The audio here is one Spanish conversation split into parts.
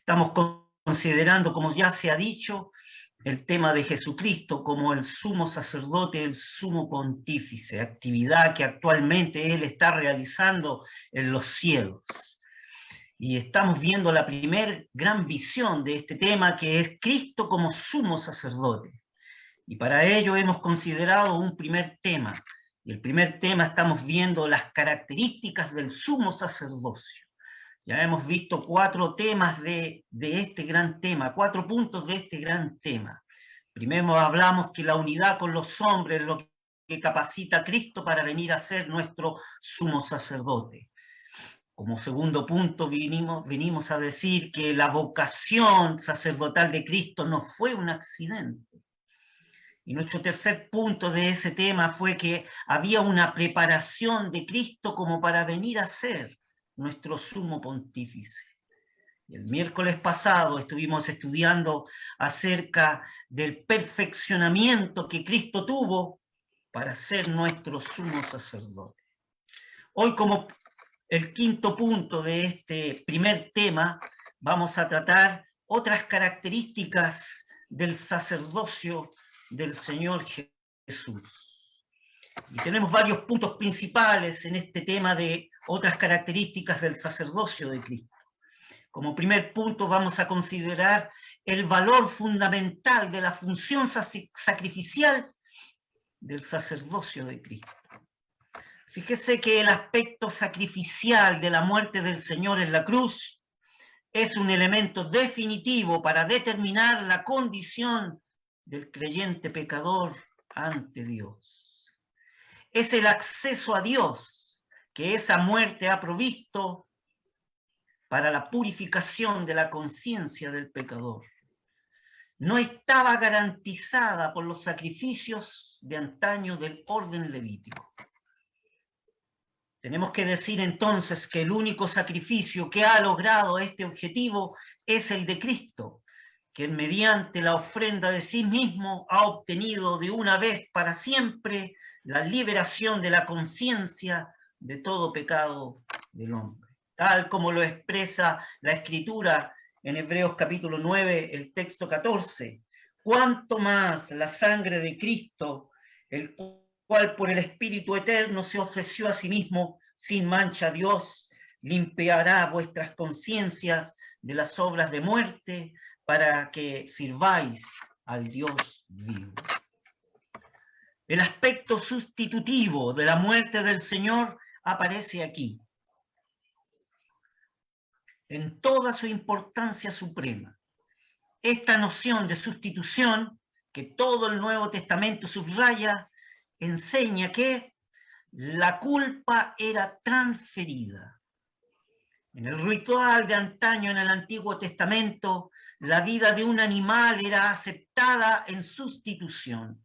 Estamos considerando, como ya se ha dicho, el tema de Jesucristo como el sumo sacerdote, el sumo pontífice, actividad que actualmente Él está realizando en los cielos. Y estamos viendo la primer gran visión de este tema, que es Cristo como sumo sacerdote. Y para ello hemos considerado un primer tema. Y el primer tema estamos viendo las características del sumo sacerdocio. Ya hemos visto 4 temas de este gran tema, 4 puntos de este gran tema. Primero hablamos que la unidad con los hombres es lo que capacita a Cristo para venir a ser nuestro sumo sacerdote. Como segundo punto venimos a decir que la vocación sacerdotal de Cristo no fue un accidente. Y nuestro tercer punto de ese tema fue que había una preparación de Cristo como para venir a ser nuestro sumo pontífice. Y el miércoles pasado estuvimos estudiando acerca del perfeccionamiento que Cristo tuvo para ser nuestro sumo sacerdote. Hoy, como el quinto punto de este primer tema, vamos a tratar otras características del sacerdocio del Señor Jesús. Y tenemos varios puntos principales en este tema de otras características del sacerdocio de Cristo. Como primer punto vamos a considerar el valor fundamental de la función sacrificial del sacerdocio de Cristo. Fíjese que el aspecto sacrificial de la muerte del Señor en la cruz es un elemento definitivo para determinar la condición del creyente pecador ante Dios. Es el acceso a Dios que esa muerte ha provisto para la purificación de la conciencia del pecador. No estaba garantizada por los sacrificios de antaño del orden levítico. Tenemos que decir entonces que el único sacrificio que ha logrado este objetivo es el de Cristo, que mediante la ofrenda de sí mismo ha obtenido de una vez para siempre la liberación de la conciencia de todo pecado del hombre. Tal como lo expresa la Escritura en Hebreos capítulo 9, el texto 14. Cuanto más la sangre de Cristo, el cual por el Espíritu Eterno se ofreció a sí mismo sin mancha a Dios, limpiará vuestras conciencias de las obras de muerte para que sirváis al Dios vivo. El aspecto sustitutivo de la muerte del Señor aparece aquí, en toda su importancia suprema. Esta noción de sustitución que todo el Nuevo Testamento subraya, enseña que la culpa era transferida. En el ritual de antaño en el Antiguo Testamento, la vida de un animal era aceptada en sustitución,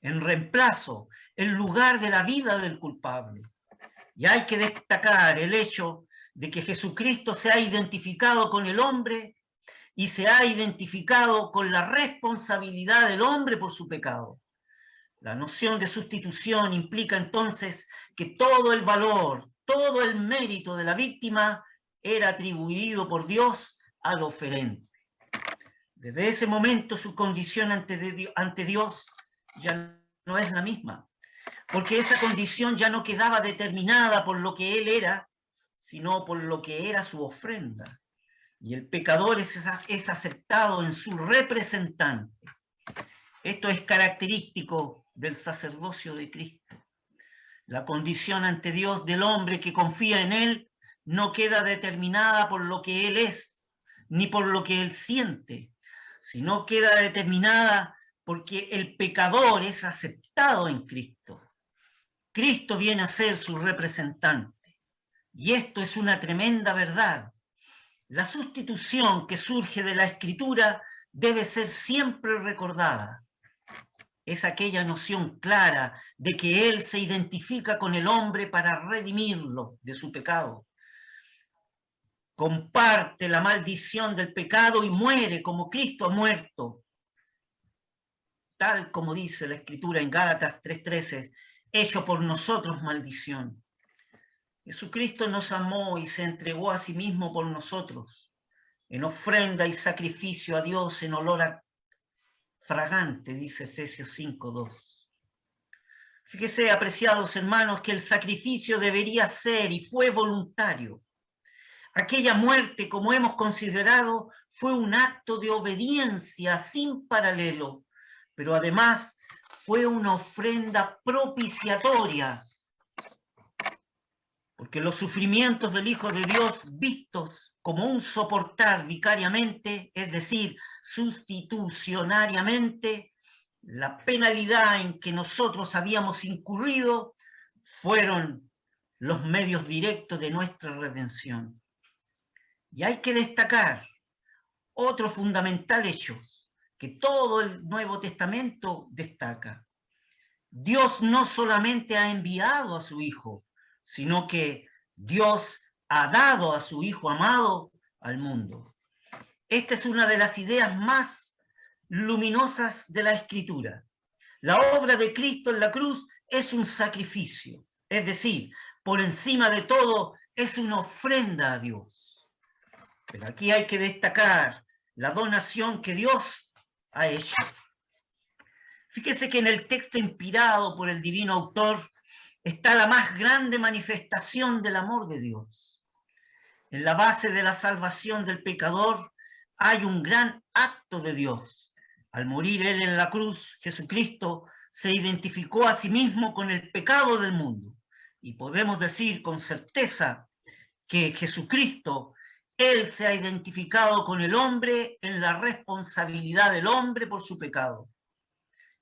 en reemplazo, en lugar de la vida del culpable. Y hay que destacar el hecho de que Jesucristo se ha identificado con el hombre y se ha identificado con la responsabilidad del hombre por su pecado. La noción de sustitución implica entonces que todo el valor, todo el mérito de la víctima era atribuido por Dios al oferente. Desde ese momento su condición ante Dios ya no es la misma, porque esa condición ya no quedaba determinada por lo que él era, sino por lo que era su ofrenda. Y el pecador es aceptado en su representante. Esto es característico del sacerdocio de Cristo. La condición ante Dios del hombre que confía en Él no queda determinada por lo que Él es, ni por lo que Él siente, sino queda determinada porque el pecador es aceptado en Cristo. Cristo viene a ser su representante. Y esto es una tremenda verdad. La sustitución que surge de la Escritura debe ser siempre recordada. Es aquella noción clara de que Él se identifica con el hombre para redimirlo de su pecado. Comparte la maldición del pecado y muere como Cristo ha muerto. Tal como dice la Escritura en Gálatas 3:13, hecho por nosotros maldición. Jesucristo nos amó y se entregó a sí mismo por nosotros. en ofrenda y sacrificio a Dios en olor fragante, dice Efesios 5:2. Fíjese, apreciados hermanos, que el sacrificio debería ser y fue voluntario. Aquella muerte, como hemos considerado, fue un acto de obediencia sin paralelo, pero además fue una ofrenda propiciatoria, porque los sufrimientos del Hijo de Dios vistos como un soportar vicariamente, es decir, sustitucionariamente, la penalidad en que nosotros habíamos incurrido, fueron los medios directos de nuestra redención. Y hay que destacar otro fundamental hecho que todo el Nuevo Testamento destaca. Dios no solamente ha enviado a su Hijo, sino que Dios ha dado a su Hijo amado al mundo. Esta es una de las ideas más luminosas de la Escritura. La obra de Cristo en la cruz es un sacrificio, es decir, por encima de todo es una ofrenda a Dios. Pero aquí hay que destacar la donación que Dios ha hecho. Fíjese que en el texto inspirado por el divino autor está la más grande manifestación del amor de Dios. En la base de la salvación del pecador hay un gran acto de Dios. Al morir Él en la cruz, Jesucristo se identificó a sí mismo con el pecado del mundo. Y podemos decir con certeza que Jesucristo, Él se ha identificado con el hombre en la responsabilidad del hombre por su pecado.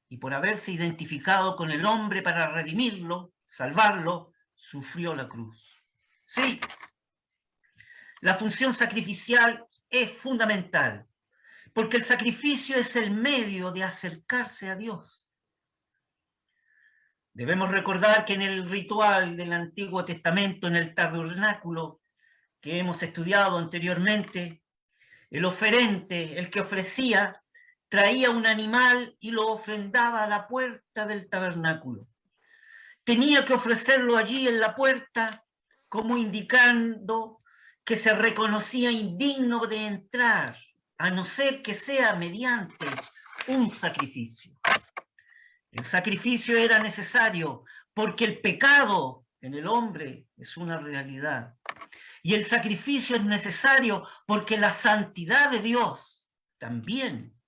Y por haberse identificado con el hombre para redimirlo, salvarlo, sufrió la cruz. Sí, la función sacrificial es fundamental, porque el sacrificio es el medio de acercarse a Dios. Debemos recordar que en el ritual del Antiguo Testamento, en el tabernáculo que hemos estudiado anteriormente, el oferente, el que ofrecía, traía un animal y lo ofrendaba a la puerta del tabernáculo. Tenía que ofrecerlo allí en la puerta, como indicando que se reconocía indigno de entrar, a no ser que sea mediante un sacrificio. El sacrificio era necesario porque el pecado en el hombre es una realidad. Y el sacrificio es necesario porque la santidad de Dios también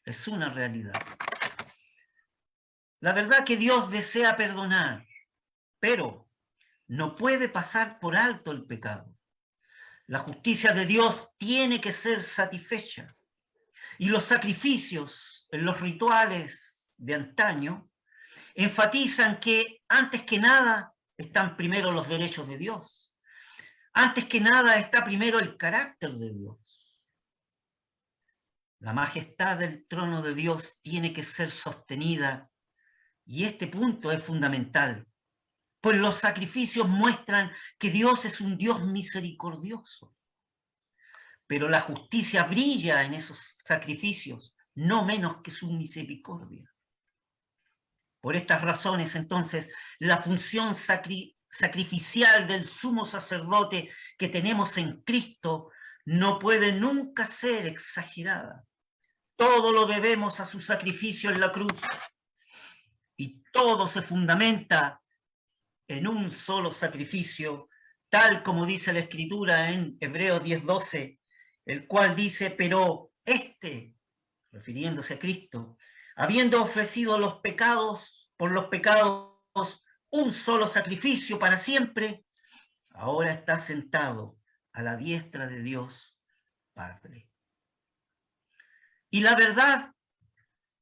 es una realidad. La verdad que Dios desea perdonar, pero no puede pasar por alto el pecado. La justicia de Dios tiene que ser satisfecha. Y los sacrificios en los rituales de antaño enfatizan que antes que nada están primero los derechos de Dios. Antes que nada está primero el carácter de Dios. La majestad del trono de Dios tiene que ser sostenida y este punto es fundamental, pues los sacrificios muestran que Dios es un Dios misericordioso. Pero la justicia brilla en esos sacrificios, no menos que su misericordia. Por estas razones, entonces, la función sacrificial del sumo sacerdote que tenemos en Cristo no puede nunca ser exagerada. Todo lo debemos a su sacrificio en la cruz y todo se fundamenta en un solo sacrificio, tal como dice la Escritura en Hebreos 10:12, el cual dice, pero refiriéndose a Cristo, habiendo ofrecido los pecados, por los pecados, un solo sacrificio para siempre, ahora está sentado a la diestra de Dios Padre. Y la verdad,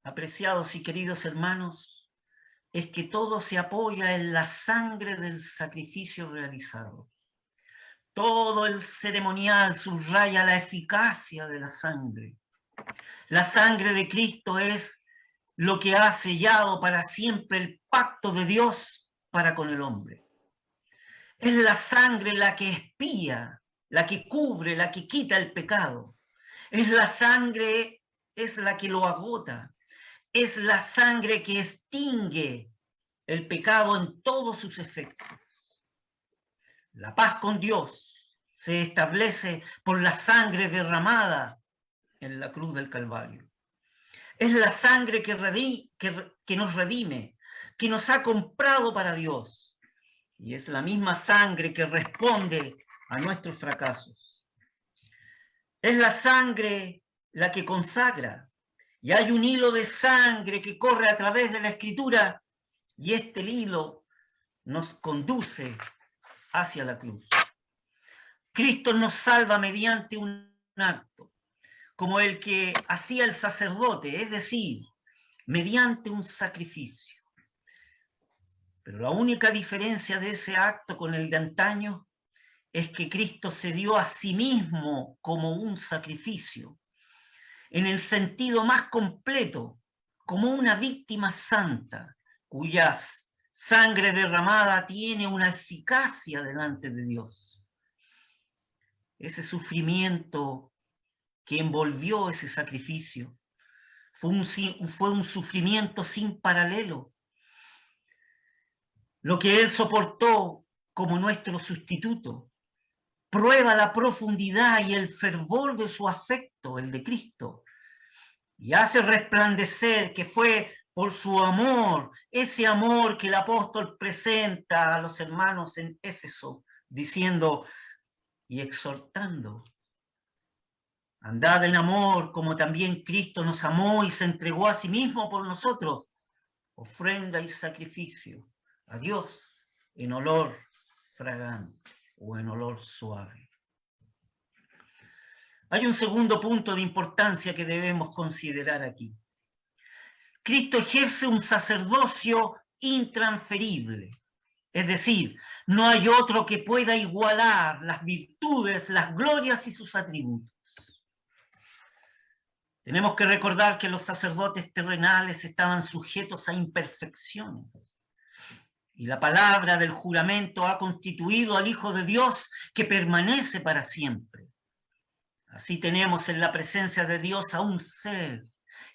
apreciados y queridos hermanos, es que todo se apoya en la sangre del sacrificio realizado. Todo el ceremonial subraya la eficacia de la sangre. La sangre de Cristo es lo que ha sellado para siempre el pacto de Dios para con el hombre. Es la sangre la que expía, la que cubre, la que quita el pecado. Es la sangre, es la que lo agota. Es la sangre que extingue el pecado en todos sus efectos. La paz con Dios se establece por la sangre derramada en la cruz del Calvario. Es la sangre que nos redime, que nos ha comprado para Dios. Y es la misma sangre que responde a nuestros fracasos. Es la sangre la que consagra. Y hay un hilo de sangre que corre a través de la Escritura, y este hilo nos conduce hacia la cruz. Cristo nos salva mediante un acto, como el que hacía el sacerdote, es decir, mediante un sacrificio. Pero la única diferencia de ese acto con el de antaño es que Cristo se dio a sí mismo como un sacrificio, en el sentido más completo, como una víctima santa, cuya sangre derramada tiene una eficacia delante de Dios. Ese sufrimiento que envolvió ese sacrificio fue un sufrimiento sin paralelo. Lo que Él soportó como nuestro sustituto prueba la profundidad y el fervor de su afecto, el de Cristo, y hace resplandecer que fue por su amor, ese amor que el apóstol presenta a los hermanos en Éfeso, diciendo y exhortando: andad en amor como también Cristo nos amó y se entregó a sí mismo por nosotros, ofrenda y sacrificio a Dios en olor fragante o en olor suave. Hay un segundo punto de importancia que debemos considerar aquí. Cristo ejerce un sacerdocio intransferible, es decir, no hay otro que pueda igualar las virtudes, las glorias y sus atributos. Tenemos que recordar que los sacerdotes terrenales estaban sujetos a imperfecciones. Y la palabra del juramento ha constituido al Hijo de Dios que permanece para siempre. Así tenemos en la presencia de Dios a un ser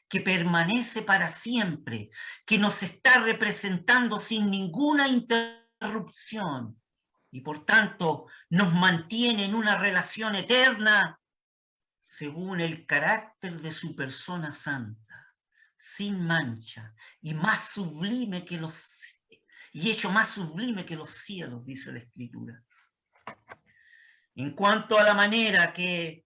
que permanece para siempre, que nos está representando sin ninguna interrupción y por tanto nos mantiene en una relación eterna según el carácter de su persona santa, sin mancha y más sublime que y hecho más sublime que los cielos, dice la Escritura. En cuanto a la manera que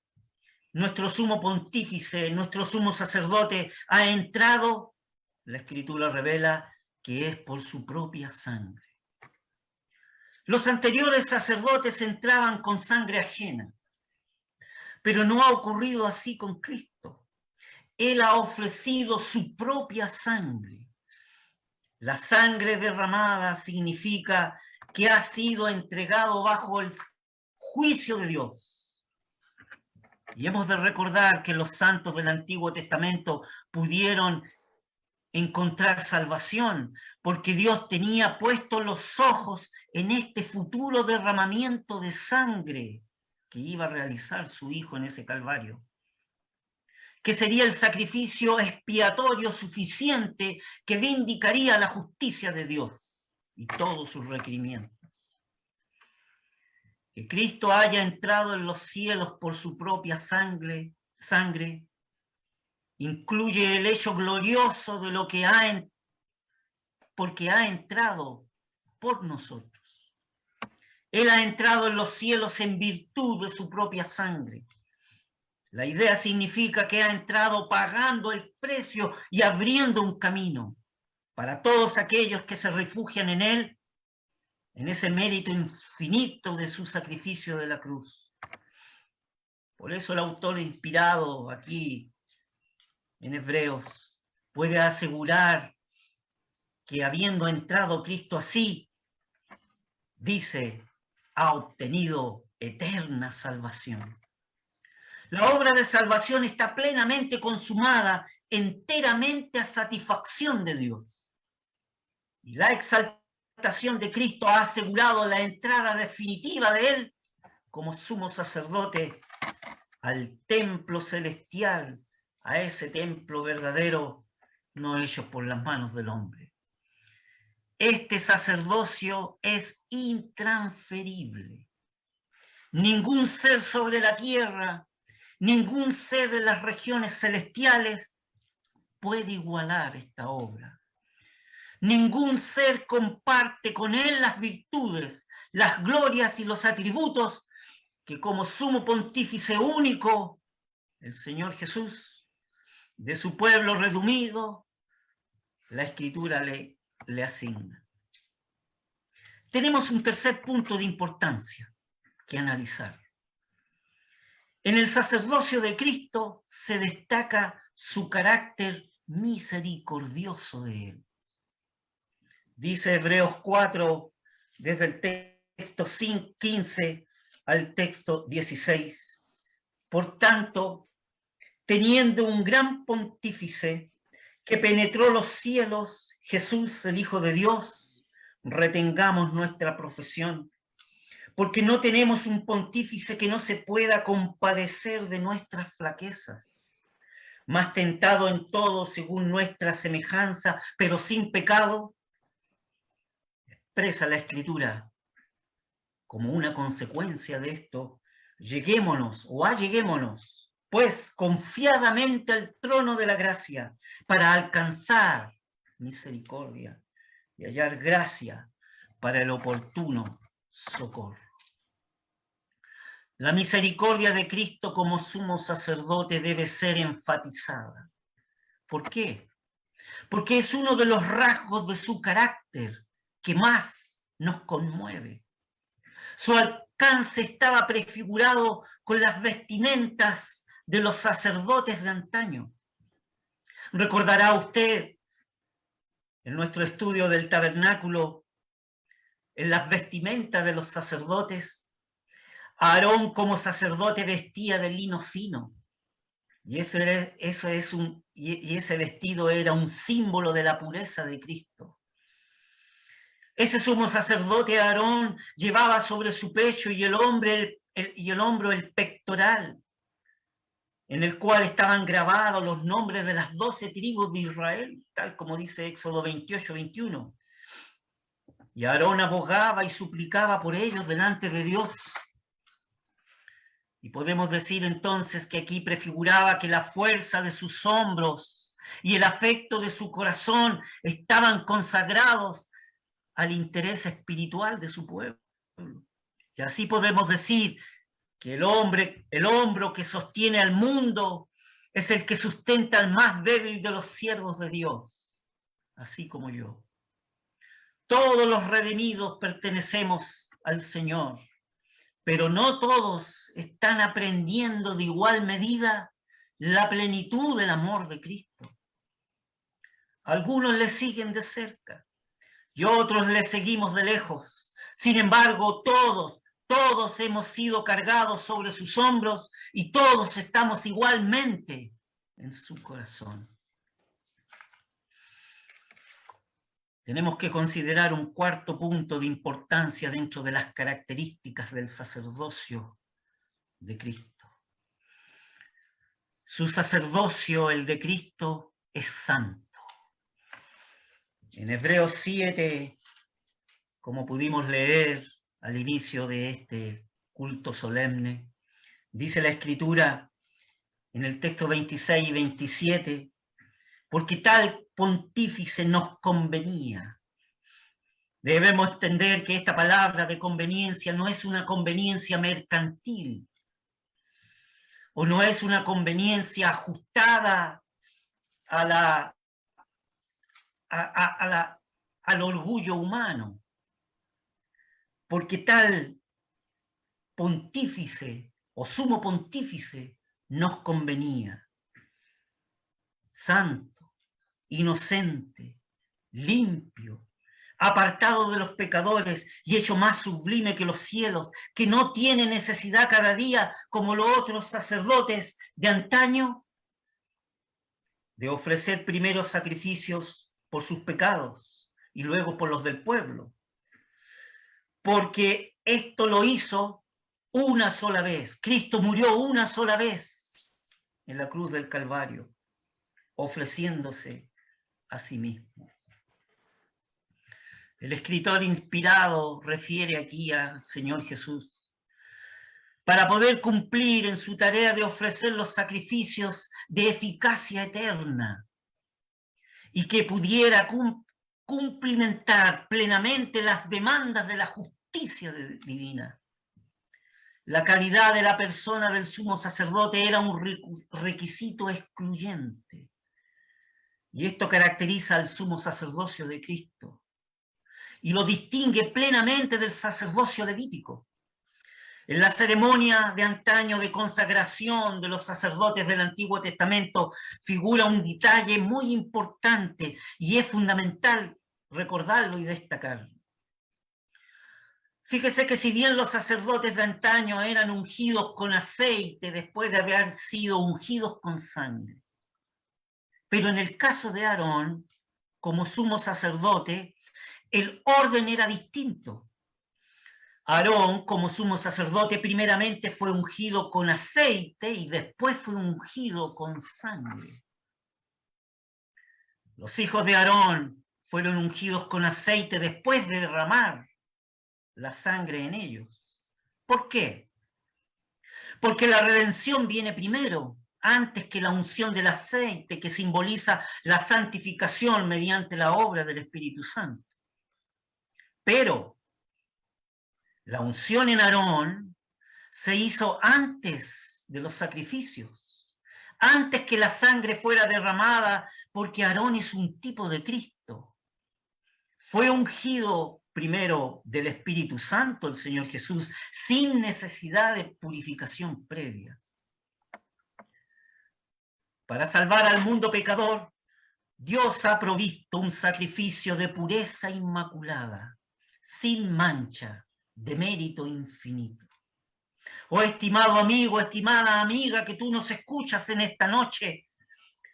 nuestro sumo pontífice, nuestro sumo sacerdote ha entrado, la Escritura revela que es por su propia sangre. Los anteriores sacerdotes entraban con sangre ajena, pero no ha ocurrido así con Cristo. Él ha ofrecido su propia sangre. La sangre derramada significa que ha sido entregado bajo el juicio de Dios. Y hemos de recordar que los santos del Antiguo Testamento pudieron encontrar salvación, porque Dios tenía puestos los ojos en este futuro derramamiento de sangre que iba a realizar su Hijo en ese Calvario, que sería el sacrificio expiatorio suficiente que vindicaría la justicia de Dios y todos sus requerimientos. Que Cristo haya entrado en los cielos por su propia sangre incluye el hecho glorioso de lo que porque ha entrado por nosotros. Él ha entrado en los cielos en virtud de su propia sangre. La idea significa que ha entrado pagando el precio y abriendo un camino para todos aquellos que se refugian en Él, en ese mérito infinito de su sacrificio de la cruz. Por eso el autor inspirado aquí en Hebreos puede asegurar que habiendo entrado Cristo así, dice, ha obtenido eterna salvación. La obra de salvación está plenamente consumada, enteramente a satisfacción de Dios. Y la exaltación de Cristo ha asegurado la entrada definitiva de Él como sumo sacerdote al templo celestial, a ese templo verdadero, no hecho por las manos del hombre. Este sacerdocio es intransferible. Ningún ser sobre la tierra, ningún ser de las regiones celestiales puede igualar esta obra. Ningún ser comparte con él las virtudes, las glorias y los atributos que como sumo pontífice único, el Señor Jesús, de su pueblo redimido, la Escritura le asigna. Tenemos un tercer punto de importancia que analizar. En el sacerdocio de Cristo se destaca su carácter misericordioso de él. Dice Hebreos 4, desde el texto 15 al texto 16. Por tanto, teniendo un gran pontífice que penetró los cielos, Jesús, el Hijo de Dios, retengamos nuestra profesión, porque no tenemos un pontífice que no se pueda compadecer de nuestras flaquezas, mas tentado en todo según nuestra semejanza, pero sin pecado. Expresa la Escritura como una consecuencia de esto, alleguémonos, pues confiadamente al trono de la gracia, para alcanzar misericordia y hallar gracia para el oportuno socorro. La misericordia de Cristo como sumo sacerdote debe ser enfatizada. ¿Por qué? Porque es uno de los rasgos de su carácter que más nos conmueve. Su alcance estaba prefigurado con las vestimentas de los sacerdotes de antaño. Recordará usted en nuestro estudio del tabernáculo, en las vestimentas de los sacerdotes, Aarón como sacerdote vestía de lino fino, y ese vestido era un símbolo de la pureza de Cristo. Ese sumo sacerdote Aarón llevaba sobre su pecho y el hombro el pectoral, en el cual estaban grabados los nombres de las 12 tribus de Israel, tal como dice Éxodo 28, 21. Y Aarón abogaba y suplicaba por ellos delante de Dios. Y podemos decir entonces que aquí prefiguraba que la fuerza de sus hombros y el afecto de su corazón estaban consagrados al interés espiritual de su pueblo. Y así podemos decir que el hombro que sostiene al mundo es el que sustenta al más débil de los siervos de Dios, así como yo. Todos los redimidos pertenecemos al Señor, pero no todos están aprendiendo de igual medida la plenitud del amor de Cristo. Algunos le siguen de cerca y otros le seguimos de lejos. Sin embargo, todos hemos sido cargados sobre sus hombros y todos estamos igualmente en su corazón. Tenemos que considerar un cuarto punto de importancia dentro de las características del sacerdocio de Cristo. Su sacerdocio, el de Cristo, es santo. En Hebreos 7, como pudimos leer al inicio de este culto solemne, dice la Escritura en el texto 26 y 27, porque tal pontífice nos convenía. Debemos entender que esta palabra de conveniencia no es una conveniencia mercantil, o no es una conveniencia ajustada al orgullo humano, porque tal pontífice o sumo pontífice nos convenía. Santo, inocente, limpio, apartado de los pecadores y hecho más sublime que los cielos, que no tiene necesidad cada día, como los otros sacerdotes de antaño, de ofrecer primero sacrificios por sus pecados y luego por los del pueblo. Porque esto lo hizo una sola vez. Cristo murió una sola vez en la cruz del Calvario, ofreciéndose a sí mismo. El escritor inspirado refiere aquí al Señor Jesús para poder cumplir en su tarea de ofrecer los sacrificios de eficacia eterna y que pudiera cumplimentar plenamente las demandas de la justicia divina. La calidad de la persona del sumo sacerdote era un requisito excluyente. Y esto caracteriza al sumo sacerdocio de Cristo y lo distingue plenamente del sacerdocio levítico. En la ceremonia de antaño de consagración de los sacerdotes del Antiguo Testamento figura un detalle muy importante y es fundamental recordarlo y destacarlo. Fíjese que si bien los sacerdotes de antaño eran ungidos con aceite después de haber sido ungidos con sangre, pero en el caso de Aarón, como sumo sacerdote, el orden era distinto. Aarón, como sumo sacerdote, primeramente fue ungido con aceite y después fue ungido con sangre. Los hijos de Aarón fueron ungidos con aceite después de derramar la sangre en ellos. ¿Por qué? Porque la redención viene primero, antes que la unción del aceite, que simboliza la santificación mediante la obra del Espíritu Santo. Pero la unción en Aarón se hizo antes de los sacrificios, antes que la sangre fuera derramada, porque Aarón es un tipo de Cristo. Fue ungido primero del Espíritu Santo el Señor Jesús, sin necesidad de purificación previa. Para salvar al mundo pecador, Dios ha provisto un sacrificio de pureza inmaculada, sin mancha, de mérito infinito. Oh, estimado amigo, estimada amiga, que tú nos escuchas en esta noche,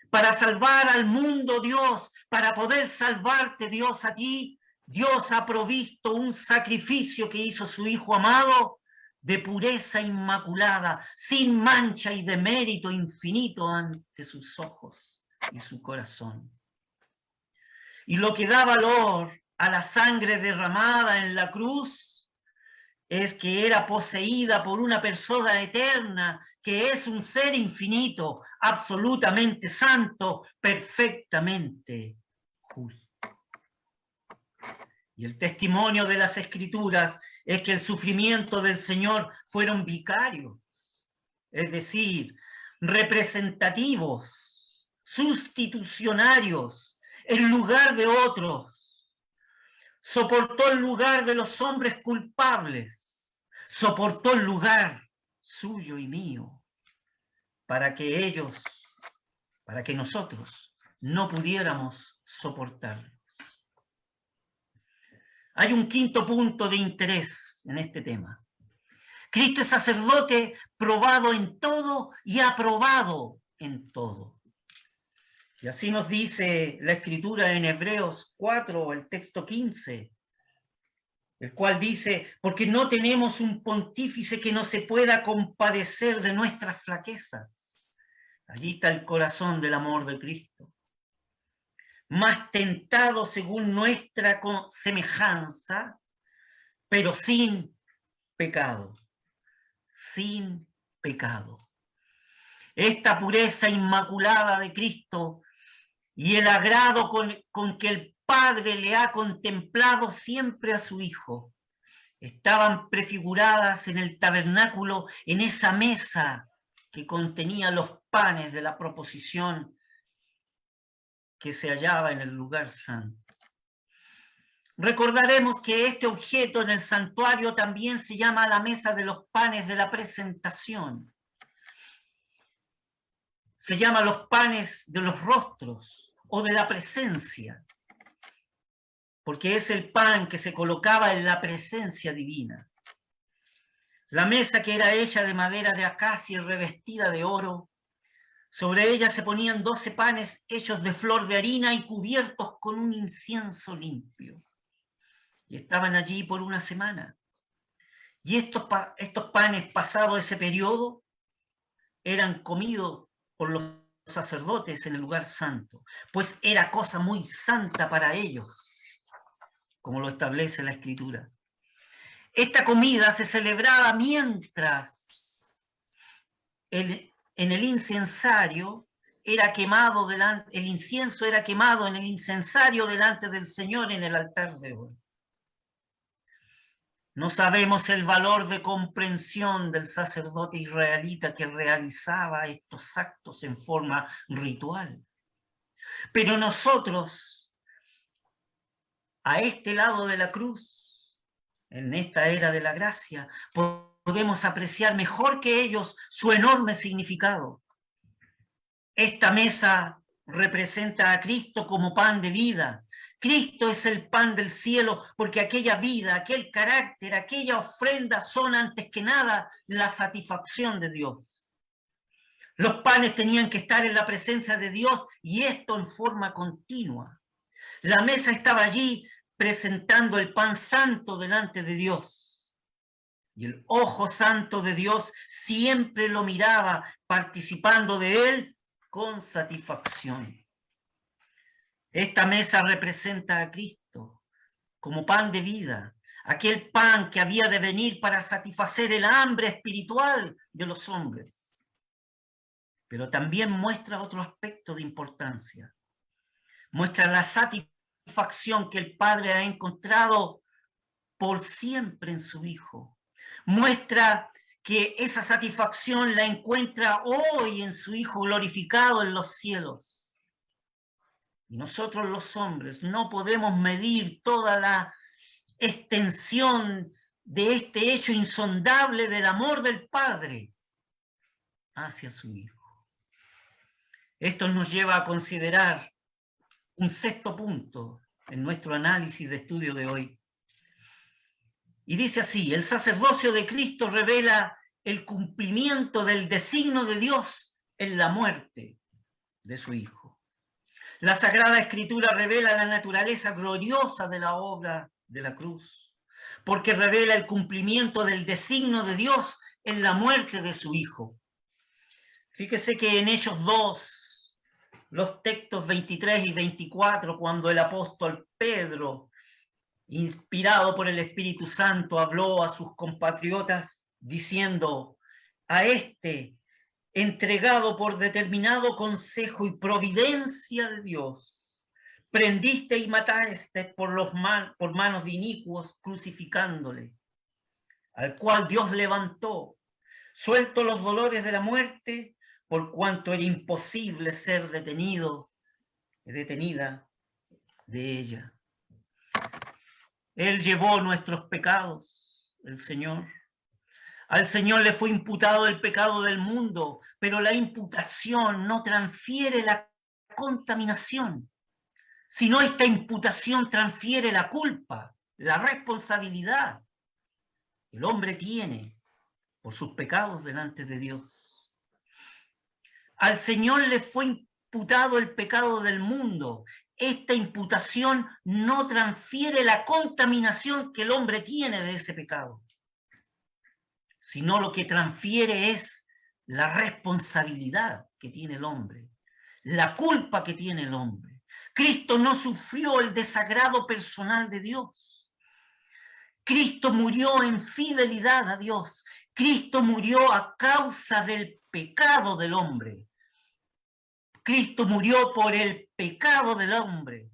para salvar al mundo, Dios, para poder salvarte, Dios, a ti, Dios ha provisto un sacrificio que hizo su Hijo amado de pureza inmaculada, sin mancha y de mérito infinito ante sus ojos y su corazón. Y lo que da valor a la sangre derramada en la cruz es que era poseída por una persona eterna, que es un ser infinito, absolutamente santo, perfectamente justo. Y el testimonio de las Escrituras es que el sufrimiento del Señor fueron vicarios, es decir, representativos, sustitucionarios, en lugar de otros. Soportó el lugar de los hombres culpables, soportó el lugar suyo y mío, para que nosotros no pudiéramos soportarlos. Hay un quinto punto de interés en este tema. Cristo es sacerdote probado en todo y aprobado en todo. Y así nos dice la Escritura en Hebreos 4, el texto 15, el cual dice, porque no tenemos un pontífice que no se pueda compadecer de nuestras flaquezas. Allí está el corazón del amor de Cristo. Más tentado según nuestra semejanza, pero sin pecado. Sin pecado. Esta pureza inmaculada de Cristo y el agrado con que el Padre le ha contemplado siempre a su Hijo, estaban prefiguradas en el tabernáculo, en esa mesa que contenía los panes de la proposición que se hallaba en el lugar santo. Recordaremos que este objeto en el santuario también se llama la mesa de los panes de la presentación. Se llama los panes de los rostros o de la presencia, porque es el pan que se colocaba en la presencia divina. La mesa, que era hecha de madera de acacia y revestida de oro, sobre ella se ponían 12 panes hechos de flor de harina y cubiertos con un incienso limpio. Y estaban allí por una semana. Y estos panes, pasado ese periodo, eran comidos por los sacerdotes en el lugar santo, pues era cosa muy santa para ellos, como lo establece la Escritura. Esta comida se celebraba mientras en el incensario era quemado delante, el incienso era quemado en el incensario delante del Señor en el altar de oro. No sabemos el valor de comprensión del sacerdote israelita que realizaba estos actos en forma ritual. Pero nosotros, a este lado de la cruz, en esta era de la gracia, podemos apreciar mejor que ellos su enorme significado. Esta mesa representa a Cristo como pan de vida. Cristo es el pan del cielo porque aquella vida, aquel carácter, aquella ofrenda son antes que nada la satisfacción de Dios. Los panes tenían que estar en la presencia de Dios y esto en forma continua. La mesa estaba allí presentando el pan santo delante de Dios. Y el ojo santo de Dios siempre lo miraba, participando de él con satisfacción. Esta mesa representa a Cristo como pan de vida, aquel pan que había de venir para satisfacer el hambre espiritual de los hombres. Pero también muestra otro aspecto de importancia. Muestra la satisfacción que el Padre ha encontrado por siempre en su Hijo. Muestra que esa satisfacción la encuentra hoy en su Hijo glorificado en los cielos. Y nosotros los hombres no podemos medir toda la extensión de este hecho insondable del amor del Padre hacia su Hijo. Esto nos lleva a considerar un sexto punto en nuestro análisis de estudio de hoy. Y dice así: el sacerdocio de Cristo revela el cumplimiento del designio de Dios en la muerte de su Hijo. La Sagrada Escritura revela la naturaleza gloriosa de la obra de la cruz, porque revela el cumplimiento del designio de Dios en la muerte de su Hijo. Fíjese que en Hechos 2, los textos 23 y 24, cuando el apóstol Pedro, inspirado por el Espíritu Santo, habló a sus compatriotas diciendo: a este, entregado por determinado consejo y providencia de Dios, prendiste y mataste por manos de inicuos, crucificándole, al cual Dios levantó, suelto los dolores de la muerte, por cuanto era imposible ser detenida de ella. Él llevó nuestros pecados, el Señor. Al Señor le fue imputado el pecado del mundo, pero la imputación no transfiere la contaminación, sino esta imputación transfiere la culpa, la responsabilidad que el hombre tiene por sus pecados delante de Dios. Al Señor le fue imputado el pecado del mundo. Esta imputación no transfiere la contaminación que el hombre tiene de ese pecado, sino lo que transfiere es la responsabilidad que tiene el hombre, la culpa que tiene el hombre. Cristo no sufrió el desagrado personal de Dios. Cristo murió en fidelidad a Dios. Cristo murió a causa del pecado del hombre. Cristo murió por el pecado del hombre.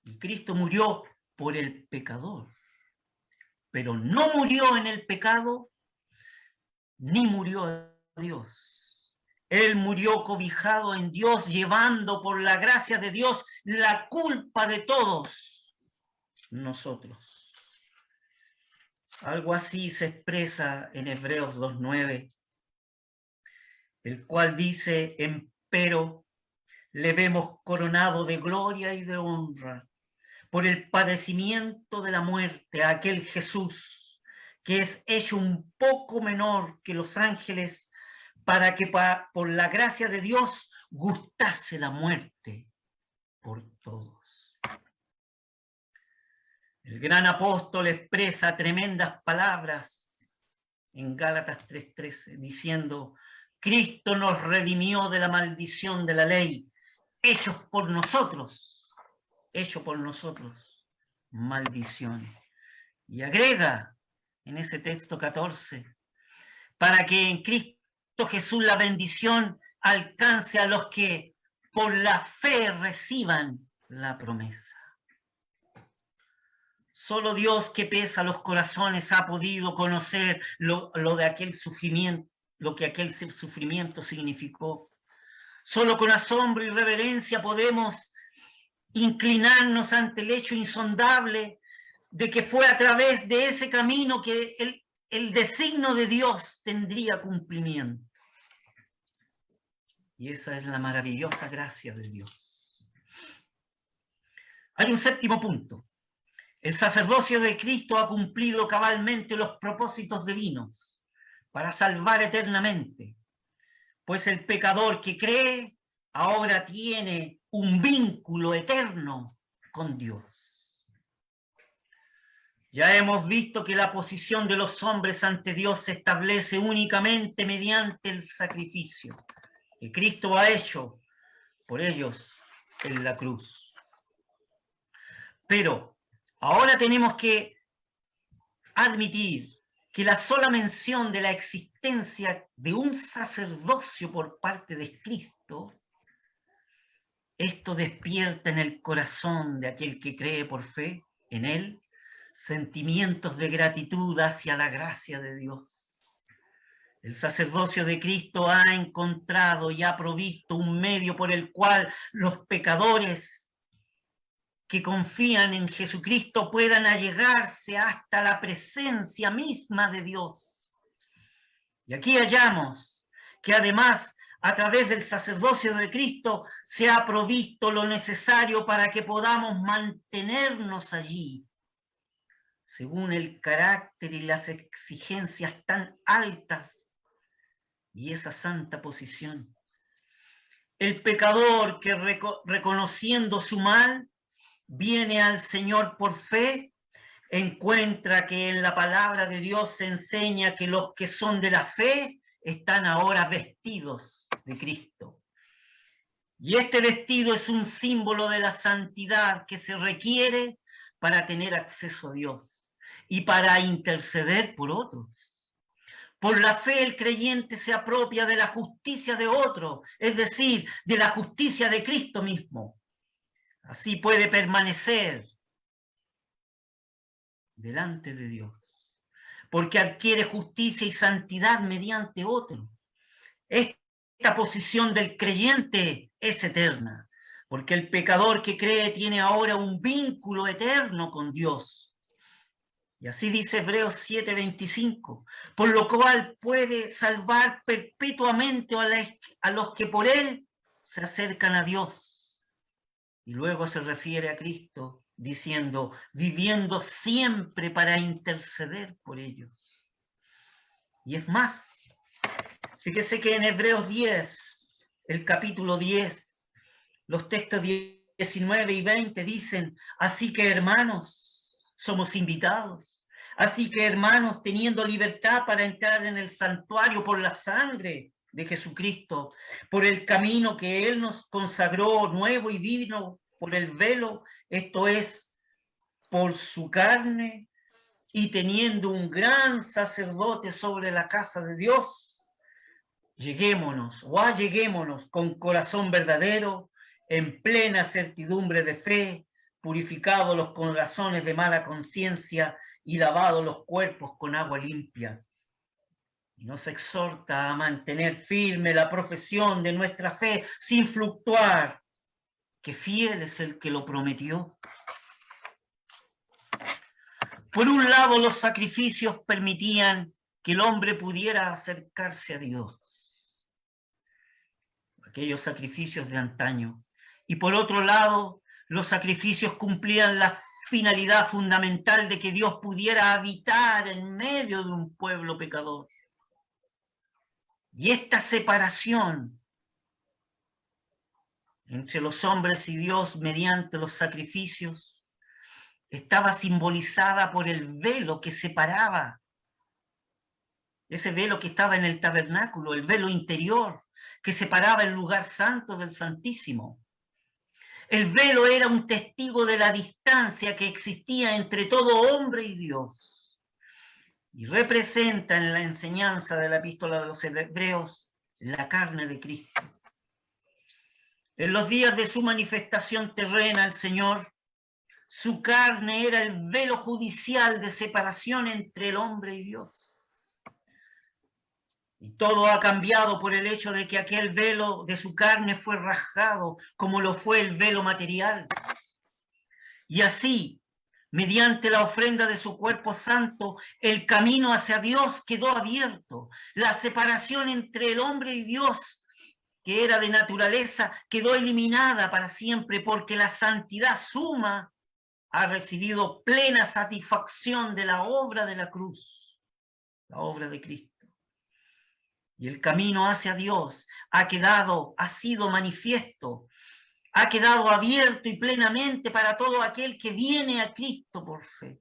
Y Cristo murió por el pecador. Pero no murió en el pecado, ni murió a Dios. Él murió cobijado en Dios, llevando por la gracia de Dios la culpa de todos nosotros. Algo así se expresa en Hebreos 2:9, el cual dice: empero le vemos coronado de gloria y de honra por el padecimiento de la muerte a aquel Jesús, que es hecho un poco menor que los ángeles, para que por la gracia de Dios gustase la muerte por todos. El gran apóstol expresa tremendas palabras en Gálatas 3:13, diciendo: Cristo nos redimió de la maldición de la ley, hecho por nosotros, maldición. Y agrega en ese texto 14, para que en Cristo Cristo Jesús la bendición alcance a los que por la fe reciban la promesa. Solo Dios que pesa los corazones ha podido conocer lo de aquel sufrimiento, lo que aquel sufrimiento significó. Solo con asombro y reverencia podemos inclinarnos ante el hecho insondable de que fue a través de ese camino que el designio de Dios tendría cumplimiento. Y esa es la maravillosa gracia de Dios. Hay un séptimo punto. El sacerdocio de Cristo ha cumplido cabalmente los propósitos divinos para salvar eternamente, pues el pecador que cree ahora tiene un vínculo eterno con Dios. Ya hemos visto que la posición de los hombres ante Dios se establece únicamente mediante el sacrificio que Cristo ha hecho por ellos en la cruz. Pero ahora tenemos que admitir que la sola mención de la existencia de un sacerdocio por parte de Cristo, esto despierta en el corazón de aquel que cree por fe en Él sentimientos de gratitud hacia la gracia de Dios. El sacerdocio de Cristo ha encontrado y ha provisto un medio por el cual los pecadores que confían en Jesucristo puedan allegarse hasta la presencia misma de Dios. Y aquí hallamos que además a través del sacerdocio de Cristo se ha provisto lo necesario para que podamos mantenernos allí, según el carácter y las exigencias tan altas y esa santa posición. El pecador que reconociendo su mal viene al Señor por fe, encuentra que en la palabra de Dios se enseña que los que son de la fe están ahora vestidos de Cristo. Y este vestido es un símbolo de la santidad que se requiere para tener acceso a Dios y para interceder por otros. Por la fe el creyente se apropia de la justicia de otro, es decir, de la justicia de Cristo mismo. Así puede permanecer delante de Dios, porque adquiere justicia y santidad mediante otro. Esta posición del creyente es eterna, porque el pecador que cree tiene ahora un vínculo eterno con Dios. Y así dice Hebreos 7:25, por lo cual puede salvar perpetuamente a los que por él se acercan a Dios. Y luego se refiere a Cristo diciendo, viviendo siempre para interceder por ellos. Y es más, fíjese que en Hebreos 10, el capítulo 10, los textos 19 y 20 dicen, así que hermanos, somos invitados. Así que hermanos, teniendo libertad para entrar en el santuario por la sangre de Jesucristo, por el camino que Él nos consagró nuevo y divino, por el velo, esto es, por su carne, y teniendo un gran sacerdote sobre la casa de Dios, alleguémonos con corazón verdadero, en plena certidumbre de fe, purificados los corazones de mala conciencia y lavados los cuerpos con agua limpia. Y nos exhorta a mantener firme la profesión de nuestra fe sin fluctuar, que fiel es el que lo prometió. Por un lado, los sacrificios permitían que el hombre pudiera acercarse a Dios, aquellos sacrificios de antaño. Y por otro lado, los sacrificios cumplían la finalidad fundamental de que Dios pudiera habitar en medio de un pueblo pecador. Y esta separación entre los hombres y Dios mediante los sacrificios estaba simbolizada por el velo que separaba, ese velo que estaba en el tabernáculo, el velo interior, que separaba el lugar santo del Santísimo. El velo era un testigo de la distancia que existía entre todo hombre y Dios. Y representa en la enseñanza de la epístola de los Hebreos la carne de Cristo. En los días de su manifestación terrena, el Señor, su carne era el velo judicial de separación entre el hombre y Dios. Y todo ha cambiado por el hecho de que aquel velo de su carne fue rasgado, como lo fue el velo material. Y así, mediante la ofrenda de su cuerpo santo, el camino hacia Dios quedó abierto. La separación entre el hombre y Dios, que era de naturaleza, quedó eliminada para siempre, porque la santidad suma ha recibido plena satisfacción de la obra de la cruz, la obra de Cristo. Y el camino hacia Dios ha sido manifiesto, ha quedado abierto y plenamente para todo aquel que viene a Cristo por fe.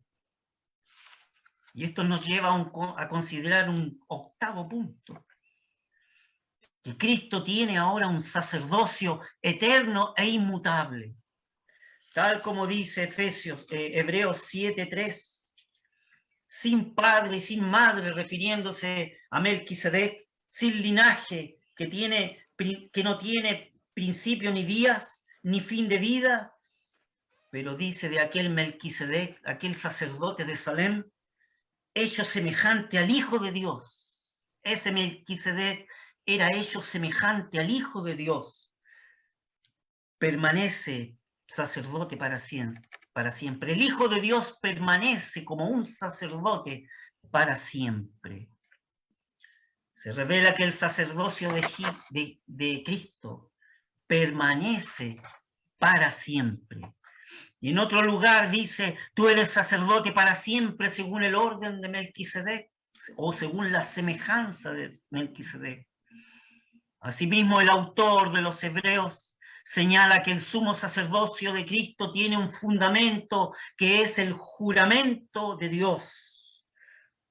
Y esto nos lleva a considerar un octavo punto. Que Cristo tiene ahora un sacerdocio eterno e inmutable. Tal como dice Hebreos 7:3, sin padre y sin madre, refiriéndose a Melquisedec, sin linaje, que no tiene principio ni días, ni fin de vida, pero dice de aquel Melquisedec, aquel sacerdote de Salem, hecho semejante al Hijo de Dios. Ese Melquisedec era hecho semejante al Hijo de Dios. Permanece sacerdote para siempre. El Hijo de Dios permanece como un sacerdote para siempre. Se revela que el sacerdocio de Cristo permanece para siempre. Y en otro lugar dice, tú eres sacerdote para siempre según el orden de Melquisedec, o según la semejanza de Melquisedec. Asimismo, el autor de los Hebreos señala que el sumo sacerdocio de Cristo tiene un fundamento que es el juramento de Dios.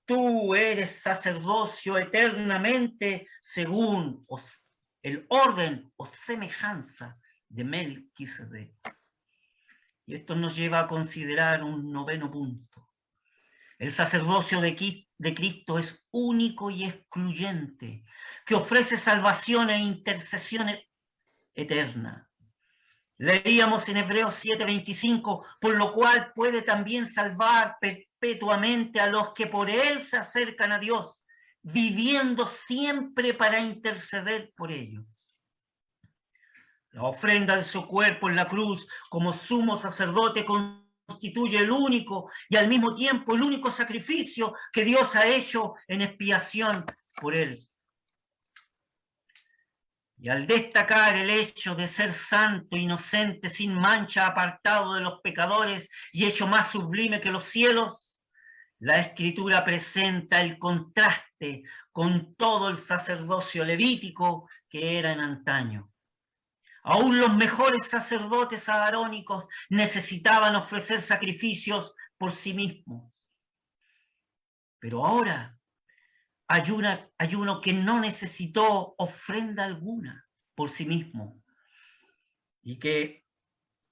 Tú eres sacerdocio eternamente según el orden o semejanza de Melquisedec. Y esto nos lleva a considerar un noveno punto. El sacerdocio de Cristo es único y excluyente, que ofrece salvación e intercesión eterna. Leíamos en Hebreos 7:25, por lo cual puede también salvar perpetuamente a los que por él se acercan a Dios, viviendo siempre para interceder por ellos. La ofrenda de su cuerpo en la cruz como sumo sacerdote constituye el único y al mismo tiempo el único sacrificio que Dios ha hecho en expiación por él. Y al destacar el hecho de ser santo, inocente, sin mancha, apartado de los pecadores y hecho más sublime que los cielos, la Escritura presenta el contraste con todo el sacerdocio levítico que era en antaño. Aún los mejores sacerdotes aarónicos necesitaban ofrecer sacrificios por sí mismos. Pero ahora hay uno que no necesitó ofrenda alguna por sí mismo y que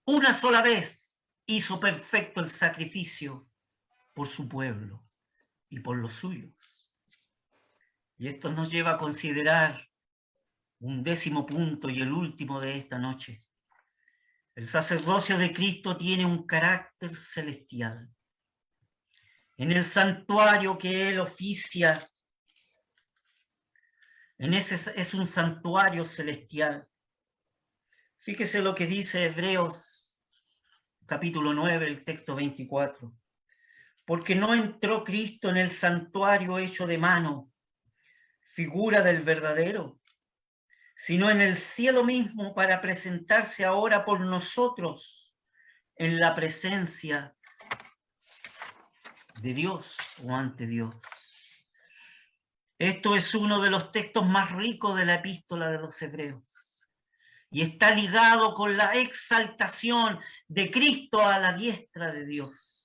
una sola vez hizo perfecto el sacrificio por su pueblo y por los suyos. Y esto nos lleva a considerar un décimo punto y el último de esta noche. El sacerdocio de Cristo tiene un carácter celestial. En el santuario que él oficia, es un santuario celestial. Fíjese lo que dice Hebreos capítulo 9, el texto 24. Porque no entró Cristo en el santuario hecho de mano, figura del verdadero, sino en el cielo mismo para presentarse ahora por nosotros en la presencia de Dios o ante Dios. Esto es uno de los textos más ricos de la epístola de los Hebreos y está ligado con la exaltación de Cristo a la diestra de Dios.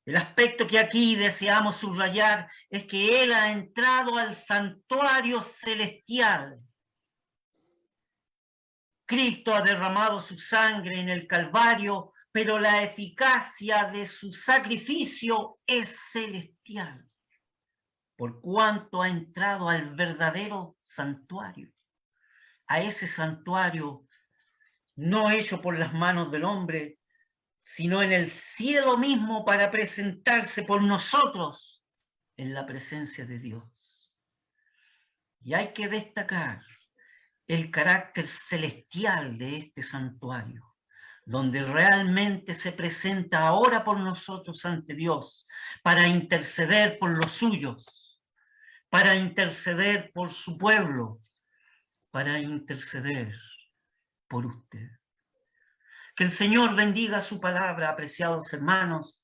El aspecto que aquí deseamos subrayar es que Él ha entrado al santuario celestial. Cristo ha derramado su sangre en el Calvario, pero la eficacia de su sacrificio es celestial. por cuanto ha entrado al verdadero santuario, a ese santuario no hecho por las manos del hombre, sino en el cielo mismo para presentarse por nosotros en la presencia de Dios. Y hay que destacar el carácter celestial de este santuario, donde realmente se presenta ahora por nosotros ante Dios, para interceder por los suyos, para interceder por su pueblo, para interceder por usted. Que el Señor bendiga su palabra, apreciados hermanos,